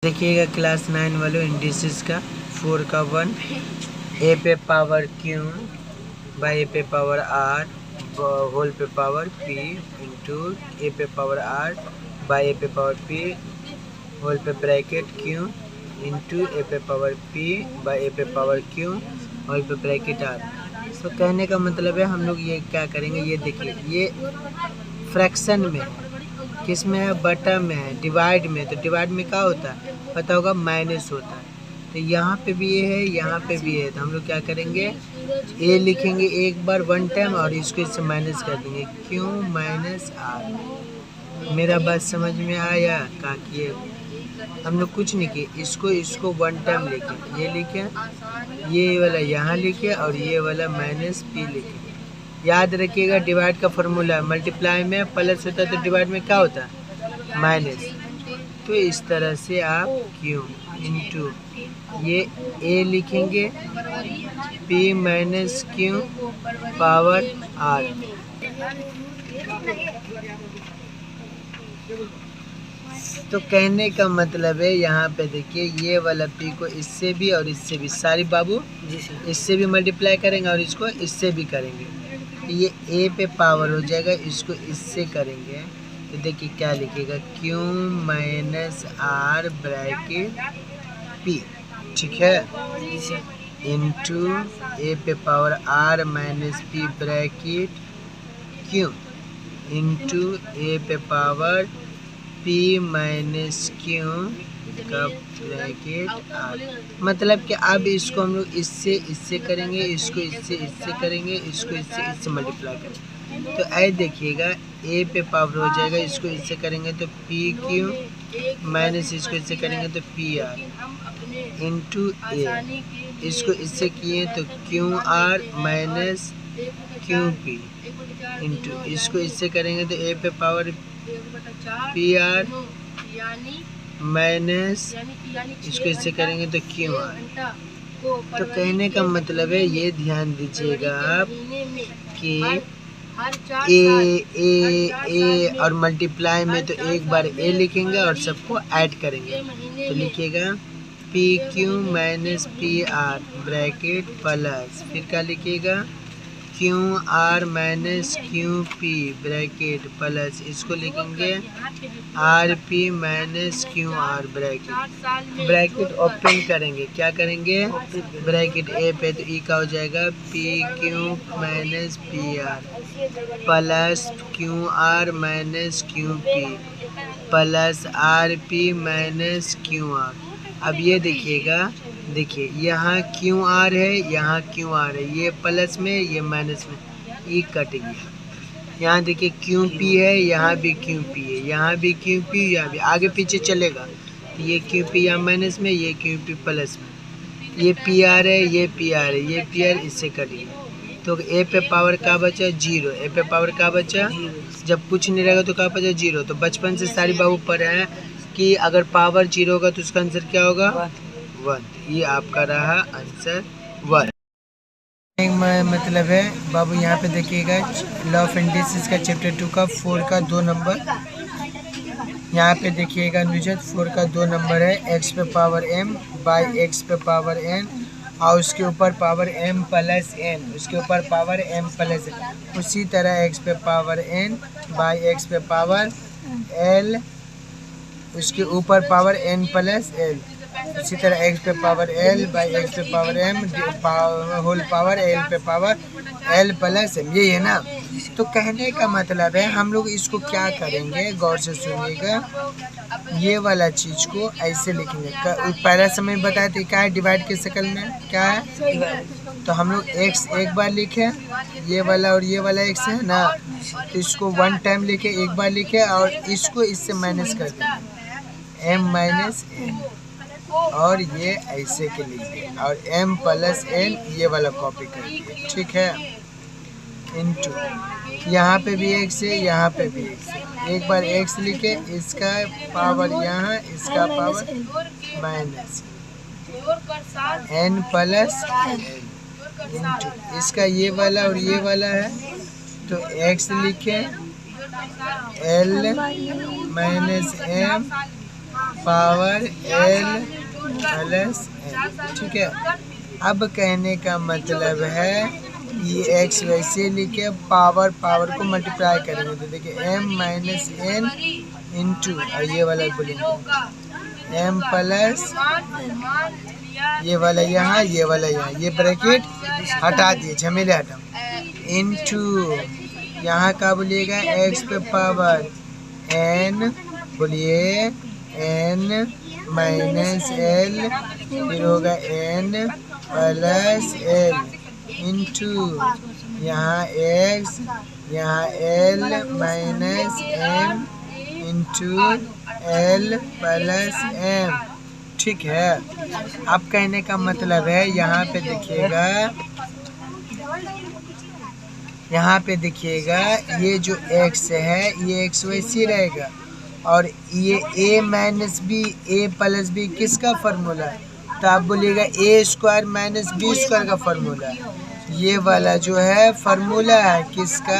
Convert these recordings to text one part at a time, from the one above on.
देखिएगा क्लास 9 वालों इंडिसेस का 4 का 1 ए पे पावर क्यू बाई ए पे पावर आर होल पे पावर पी इंटू ए पे पावर आर बाई ए पे पावर पी होल पे ब्रैकेट क्यू इंटू ए पे पावर पी बाई ए पे पावर क्यू होल पे ब्रैकेट आर। तो कहने का मतलब है हम लोग ये क्या करेंगे, ये देखिए ये फ्रैक्शन में है, किस में है, बटा में है, डिवाइड में। तो डिवाइड में क्या होता है पता होगा, माइनस होता है। तो यहाँ पे भी ये है, यहाँ पे भी है। तो हम लोग क्या करेंगे, ए लिखेंगे एक बार 1 टाइम और इसको इससे माइनस कर देंगे, क्यों माइनस आर। मेरा बात समझ में आया? का किए हम लोग कुछ नहीं किए, इसको 1 टाइम लिखे, ये लिखे, ये वाला यहाँ लिखे और ये वाला माइनस पी लिखे। याद रखिएगा डिवाइड का फॉर्मूला, मल्टीप्लाई में प्लस होता है तो डिवाइड में क्या होता है, माइनस। तो इस तरह से आप क्यू इंटू ये ए लिखेंगे, P minus Q power R. तो कहने का मतलब है यहाँ पे देखिए ये वाला पी को इससे भी और इससे भी, सारी बाबू इससे भी मल्टीप्लाई करेंगे और इसको इससे भी करेंगे, ये ए पे पावर हो जाएगा, इसको इससे करेंगे तो देखिए क्या लिखेगा, Q minus R bracket P, ठीक है, इंटू ए पे power R minus P bracket Q into A पे पावर पी माइनस क्यू का ब्रैकेट आर। मतलब कि अब इसको हम लोग इससे करेंगे, इसको इससे करेंगे, इसको इससे मल्टीप्लाई करेंगे। तो ऐसे देखिएगा ए पे पावर हो जाएगा, इसको इससे करेंगे तो पी क्यू माइनस इसको इससे करेंगे तो पी आर इंटू ए, इसको इससे किए तो Q R minus Q P into इसको इससे करेंगे तो ए पे पावर पी आर माइनस इसको इससे करेंगे तो क्यू आर। तो कहने का मतलब है ये ध्यान दीजिएगा आप कि ए और मल्टीप्लाई में तो एक बार ए लिखेंगे और सबको ऐड करेंगे। तो लिखिएगा P Q minus P R bracket plus, फिर क्या लिखिएगा, Q R minus Q P bracket plus, इसको लिखेंगे R P minus Q R bracket open करेंगे, क्या करेंगे, ब्रैकेट ए पे तो ई का हो जाएगा P Q minus P R plus Q R minus Q P plus R P minus Q R. अब ये देखिएगा, देखिए यहाँ क्यू आर है, यहाँ क्यू आर है, ये प्लस में ये माइनस में, ई कट गया। यहाँ देखिए क्यू पी है, यहाँ भी क्यू पी है, यहाँ भी क्यू पी, यहाँ भी, आगे पीछे चलेगा। ये क्यू पी यहाँ माइनस में, ये क्यू पी प्लस में, ये पी आर है, ये पी आर है, ये पी आर इससे कट गया। तो ए पे पावर का बचा, 0, ए पे पावर का बचा, जब कुछ नहीं रहेगा तो क्या बचा, 0। तो बचपन से सारी बाबू पढ़े हैं कि अगर पावर 0 होगा तो उसका आंसर क्या होगा, 1। ये आपका रहा आंसर 1। मतलब है बाबू यहाँ पे देखिएगा लॉ ऑफ इंडिसेस का चैप्टर 2 का 4 का 2 नंबर, यहाँ पे देखिएगा नुजत 4 का 2 नंबर है, x पे पावर m बाई x पे पावर n और उसके ऊपर पावर m प्लस n, उसके ऊपर पावर m प्लस n। उसी तरह x पे पावर n बाई x पे पावर l, उसके ऊपर पावर n प्लस l, इसी तरह x पे पावर l बाई x पे power m whole power l पे पावर l प्लस m, यही है ना। तो कहने का मतलब है हम लोग इसको क्या करेंगे, गौर से सुनिएगा, ये वाला चीज़ को ऐसे लिखेंगे। पहला समय बताया तो क्या है, डिवाइड की शक्ल में क्या है, तो हम लोग x एक बार लिखे, ये वाला और ये वाला x है ना, तो इसको 1 टाइम लिखे, एक बार लिखे और इसको इससे माइनस कर देंगे, m माइनस n, और ये ऐसे के लिए और m प्लस n ये वाला कॉपी कर दिए, ठीक है, इंटू यहाँ पे भी x है, यहाँ पे भी x है, एक बार x लिखे, इसका पावर यहाँ, इसका power minus n plus n into इसका ये वाला और ये वाला है, तो x लिखे l minus m power L plus N. ठीक है, अब कहने का मतलब है ये एक्स वैसे लिखे, पावर को मल्टीप्लाई करेंगे तो देखिए m माइनस एन इंटू ये वाला बोलेंगे m प्लस ये वाला यहाँ, ये वाला यहाँ, ये ब्रैकेट हटा दिए, झमेले हटा, इंटू यहाँ का बोलिएगा x पे पावर n, बोलिए n माइनस एल, फिर होगा n प्लस एल इंटू यहाँ x, यहाँ l minus m into L plus m। ठीक है, अब कहने का मतलब है यहाँ पे देखिएगा, यहाँ पे देखिएगा ये जो x है ये x वैसे रहेगा, और ये a minus B, a plus B किसका फार्मूला है, तो आप बोलिएगा A square minus B square का फार्मूला है। ये वाला जो है फार्मूला है किसका,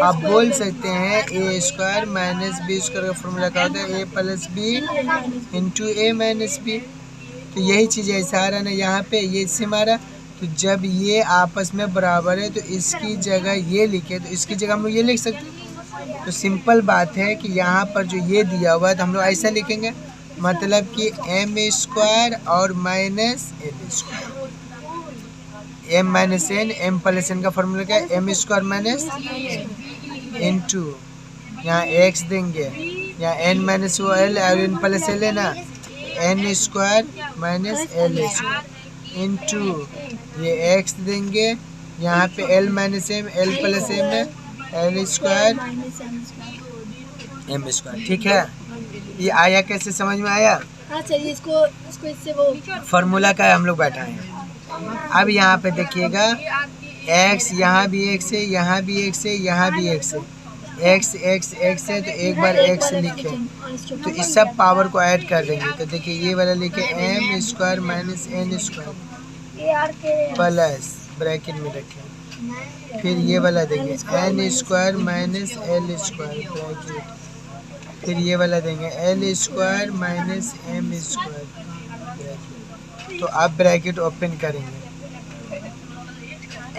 आप बोल सकते हैं ए स्क्वायर माइनस बी स्क्वायर का फार्मूला क्या होता है, ए प्लस बी इंटू ए माइनस बी। तो यही चीज़ ऐसा आ रहा ना यहाँ पे, ये इससे मारा, तो जब ये आपस में बराबर है तो इसकी जगह ये लिखे, तो इसकी जगह हम लोग ये लिख सकते हैं। तो सिंपल बात है कि यहाँ पर जो ये दिया हुआ है तो हम लोग ऐसा लिखेंगे, मतलब कि एम स्क्वायर और minus L square, M minus N, M plus N का फॉर्मूला क्या है, एम स्क्वायर माइनस इंटू यहाँ एक्स देंगे, यहाँ एन माइनस वो एल और एन प्लस एल है ना, N square minus L square into ये एक्स देंगे, यहाँ पे L minus M, L plus M है, एल स्क्वायर एम स्क्वायर। ठीक है, ये आया, कैसे समझ में आया? हाँ चलिए, इसको इससे वो फार्मूला का हम लोग बैठाए हैं। अब यहाँ पे देखिएगा x, यहाँ भी x है, यहाँ भी x है, यहाँ भी x है, x x x है, तो एक बार x लिखे, तो इस सब पावर को ऐड कर देंगे, तो देखिए ये वाला लिखे m square minus N square plus bracket में रखें, फिर ये वाला देंगे n square minus L square bracket, फिर ये वाला देंगे L square minus M square bracket. तो अब ब्रैकेट ओपन करेंगे,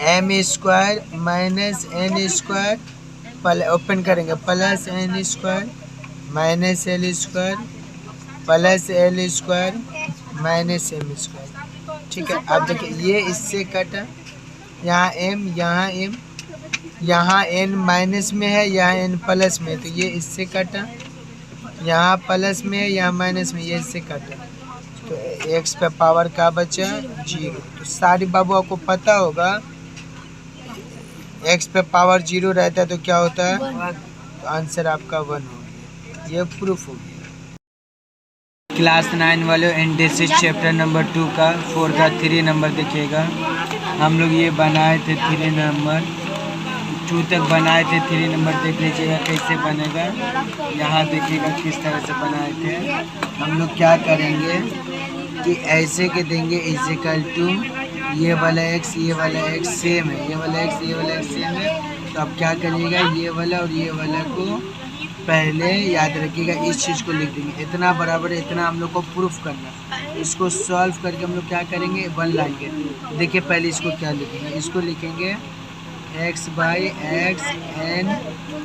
M square minus N square open करेंगे plus N square minus L square plus L square minus M square. ठीक है, अब देखिए ये इससे कटा, यहाँ एम, यहाँ एम, यहाँ एन माइनस में है, यहाँ एन प्लस में, तो ये इससे कटा, यहाँ प्लस में है, यहाँ माइनस में, ये इससे कटा, तो एक्स पे पावर का बचा 0। तो सारी बाबू आपको पता होगा एक्स पे पावर 0 रहता है तो क्या होता है, तो आंसर आपका 1 हो गया, ये प्रूफ हो गया। क्लास 9 वाले इंडेक्सिस चैप्टर नंबर 2 का 4 का 3 नंबर देखिएगा, हम लोग ये बनाए थे 3 नंबर 2 तक बनाए थे, 3 नंबर देख लीजिएगा कैसे बनेगा, यहाँ देखिएगा किस तरह से बनाए थे। हम लोग क्या करेंगे कि ऐसे के देंगे इक्वल टू ये वाला x, ये वाला x सेम है, ये वाला x, ये वाला x सेम है, तो आप क्या करिएगा ये वाला और ये वाला को पहले याद रखिएगा, इस चीज़ को लिख देंगे, इतना बराबर है, इतना हम लोग को प्रूफ करना। इसको सॉल्व करके हम लोग क्या करेंगे 1 लाएंगे। देखिए पहले इसको क्या लिखेंगे, इसको लिखेंगे x by x n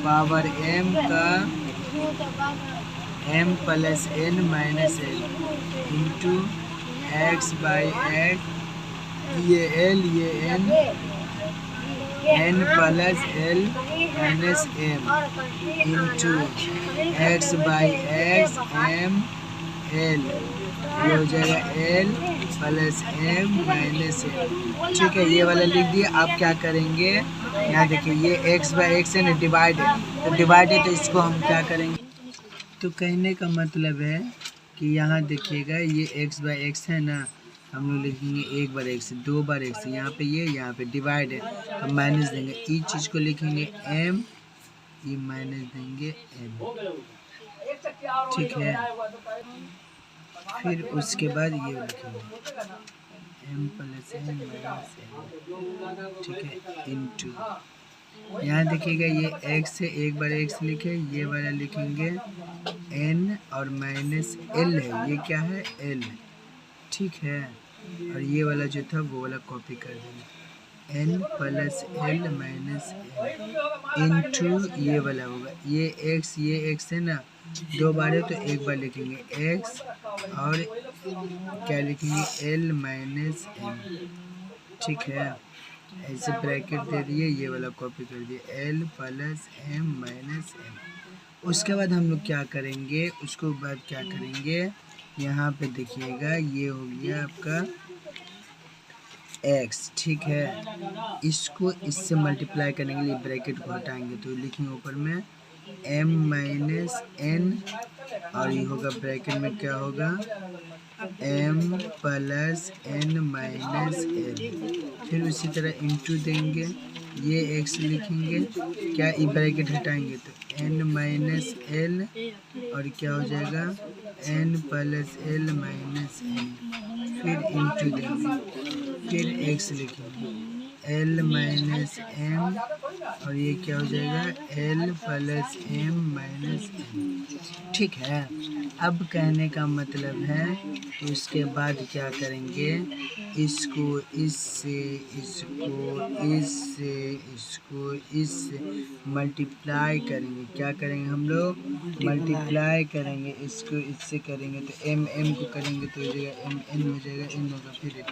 power m का m plus n minus l into x by x, ये एल, ये n, n plus l minus m into x by x m l, ये हो जाएगा l plus m minus m. ठीक है, ये वाला लिख दिया। आप क्या करेंगे, यहाँ देखिए ये एक्स बाई एक्स है ना, डिवाइड है, तो डिवाइड है तो इसको हम क्या करेंगे, तो कहने का मतलब है कि यहाँ देखिएगा ये एक्स बाई एक्स है ना, हम लोग लिखेंगे 1 बार एक्स, 2 बार एक्स, यहाँ पे ये, यहाँ पे डिवाइड है तो माइनस देंगे, इस चीज़ को लिखेंगे एम, ये माइनस देंगे एम। ठीक है, फिर उसके बाद ये लिखेंगे m plus m minus m. ठीक है, इंटू यहाँ देखिएगा ये x से एक बार x लिखे, ये वाला लिखेंगे n और माइनस l है, ये क्या है l, ठीक है। और ये वाला जो था वो वाला कॉपी कर देंगे, n plus l minus l into ये वाला होगा, ये x है ना, दो बार है तो एक बार लिखेंगे x और क्या लिखेंगे l माइनस l, ठीक है। ऐसे ब्रैकेट दे दिए, ये वाला कॉपी कर दिए, l plus m minus m। उसके बाद हम लोग क्या करेंगे, उसके बाद क्या करेंगे, यहाँ पे देखिएगा ये हो गया आपका x, ठीक है। इसको इससे मल्टीप्लाई करने के लिए ब्रैकेट को हटाएंगे तो लिखेंगे ऊपर में m माइनस n और ये होगा ब्रैकेट में क्या होगा m plus n minus l। फिर उसी तरह इंटू देंगे, ये x लिखेंगे, क्या ये ब्रैकेट हटाएंगे तो n माइनस l और क्या हो जाएगा n plus l minus n। फिर इंटू देंगे, फिर x लिखेंगे l माइनस m और ये क्या हो जाएगा l plus m minus n, ठीक है। अब कहने का मतलब है तो इसके बाद क्या करेंगे, इसको इससे, इसको इससे मल्टीप्लाई करेंगे, क्या करेंगे हम लोग मल्टीप्लाई करेंगे, इसको इससे करेंगे तो m को करेंगे तो हो जाएगा m n हो जाएगा, n होगा फिर।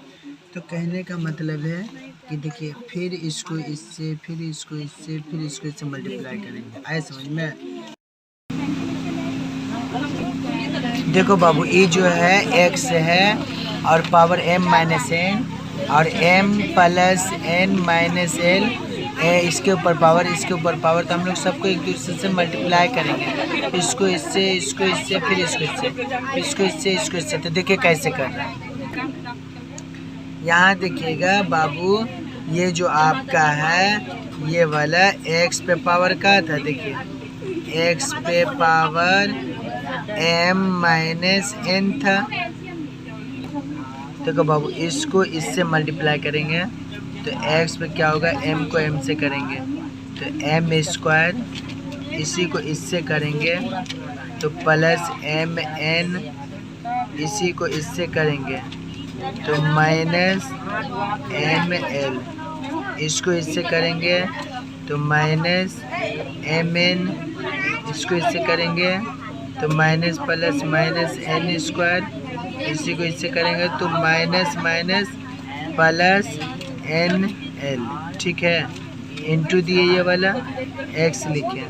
तो कहने का मतलब है कि देखिए फिर इसको इससे, फिर इसको इससे, फिर इसको इससे मल्टीप्लाई करेंगे, आए समझ में। देखो बाबू ये जो है x है और पावर m माइनस n और m plus n minus l, इसके ऊपर पावर, इसके ऊपर पावर, तो हम लोग सबको एक दूसरे से मल्टीप्लाई करेंगे, इसको इससे, इसको इससे, फिर इसको इससे, इसको इससे, इसको इससे। तो देखिए कैसे कर रहे हैं, यहाँ देखिएगा बाबू ये जो आपका है ये वाला x पे पावर का था, देखिए x पे पावर m माइनस n था। देखो बाबू इसको इससे मल्टीप्लाई करेंगे तो x पे क्या होगा, m को m से करेंगे तो m स्क्वायर, इसी को इससे करेंगे तो प्लस m n, इसी को इससे करेंगे तो माइनस m l, इसको इससे करेंगे तो माइनस m n, इसको इससे करेंगे तो minus plus minus n square, इसी को इससे करेंगे तो minus minus plus n l, ठीक है। इंटू दिए ये वाला x लिखे,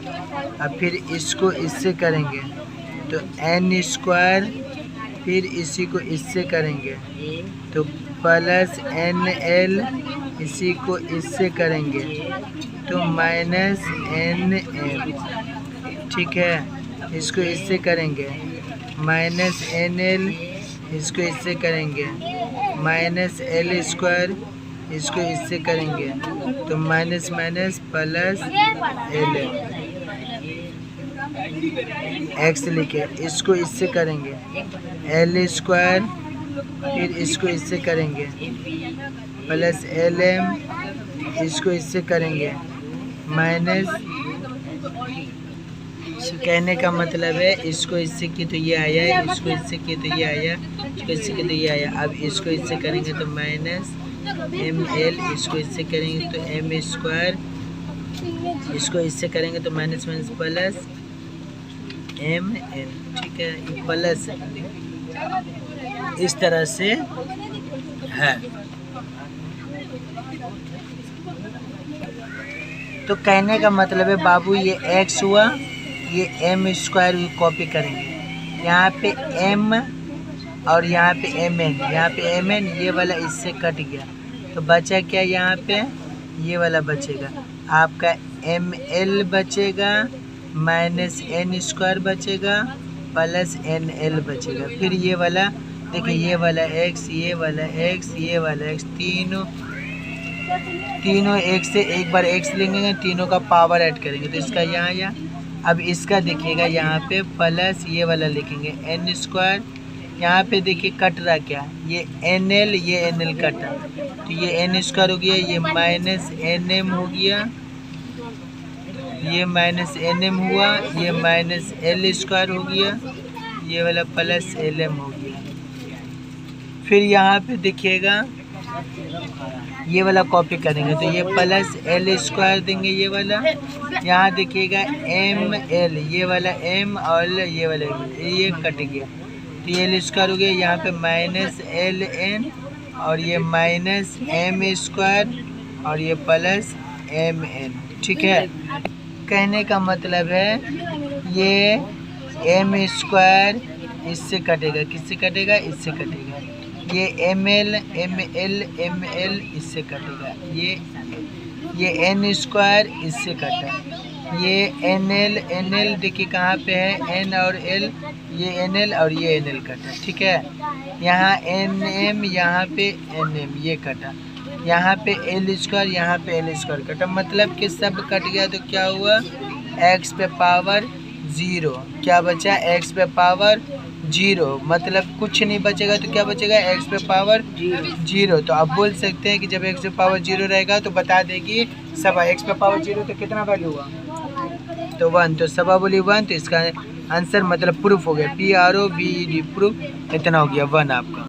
अब फिर इसको इससे करेंगे तो n स्क्वायर, फिर इसी को इससे करेंगे तो प्लस n l, इसी को इससे करेंगे तो माइनस n m, ठीक है। इसको इससे करेंगे माइनस n l, इसको इससे करेंगे माइनस l स्क्वायर, इसको इससे करेंगे तो minus minus plus l, x लिखे, इसको इससे करेंगे l स्क्वायर, फिर इसको इससे करेंगे प्लस lm, इसको इससे करेंगे माइनस, कहने का मतलब है इसको इससे की तो ये आया, इसको इससे की तो ये आया, इसको इससे की तो ये आया। अब इसको इससे करेंगे तो माइनस m l, इसको इससे करेंगे तो m स्क्वायर, इसको इससे करेंगे तो minus minus plus m n, ठीक है। ये प्लस इस तरह से है। तो कहने का मतलब है बाबू ये x हुआ, ये m स्क्वायर भी कॉपी करेंगे, यहाँ पे m और यहाँ पे mn, यहाँ पे mn, ये वाला इससे कट गया तो बचा क्या, यहाँ पे ये वाला बचेगा आपका ml बचेगा, माइनस n स्क्वायर बचेगा, प्लस nl बचेगा। फिर ये वाला देखिए, ये वाला x, ये वाला x, ये वाला x, तीनों एक से एक बार x लेंगे, तीनों का पावर ऐड करेंगे तो इसका यहाँ या। अब इसका देखिएगा यहाँ पे प्लस ये वाला लिखेंगे n स्क्वायर, यहाँ पे देखिए कट रहा क्या, ये nl, ये nl कटा तो ये n स्क्वायर हो गया, ये माइनस nm हो गया, ये माइनस एन एम हुआ, ये माइनस एल स्क्वायर हो गया, ये वाला प्लस एल एम हो गया। फिर यहाँ पे देखिएगा ये वाला कॉपी करेंगे तो ये प्लस एल स्क्वायर देंगे, ये वाला यहाँ देखिएगा एम एल, ये वाला एम और ये वाला ये कट गया तो ये एल स्क्वायर हो गया। यहाँ पे माइनस एल एन और ये माइनस एम स्क्वायर और ये प्लस एम एन। ठीक है, कहने का मतलब है ये एम स्क्वायर इससे कटेगा, किससे कटेगा, इससे कटेगा। ये एम एल इससे कटेगा, ये एन स्क्वायर इससे कटा, ये एन एल देखिए कहाँ पे है, एन और एल, ये एन एल और ये एन एल कटा। ठीक है, यहाँ एन एम, यहाँ पे एन एम ये कटा, यहाँ पे एल स्क्वायर, यहाँ पे एल स्क्वायर कटा, मतलब कि सब कट गया। तो क्या हुआ, एक्स पे पावर 0, क्या बचा, एक्स पे पावर 0, मतलब कुछ नहीं बचेगा तो क्या बचेगा, एक्स पे पावर 0। तो आप बोल सकते हैं कि जब एक्स पे पावर 0 रहेगा तो बता देगी सब एक्स पे पावर 0 तो कितना वैल्यू हुआ, तो 1, तो सबा बोली 1, तो इसका आंसर मतलब प्रूफ हो गया, PROVED प्रूफ, इतना हो गया 1 आपका।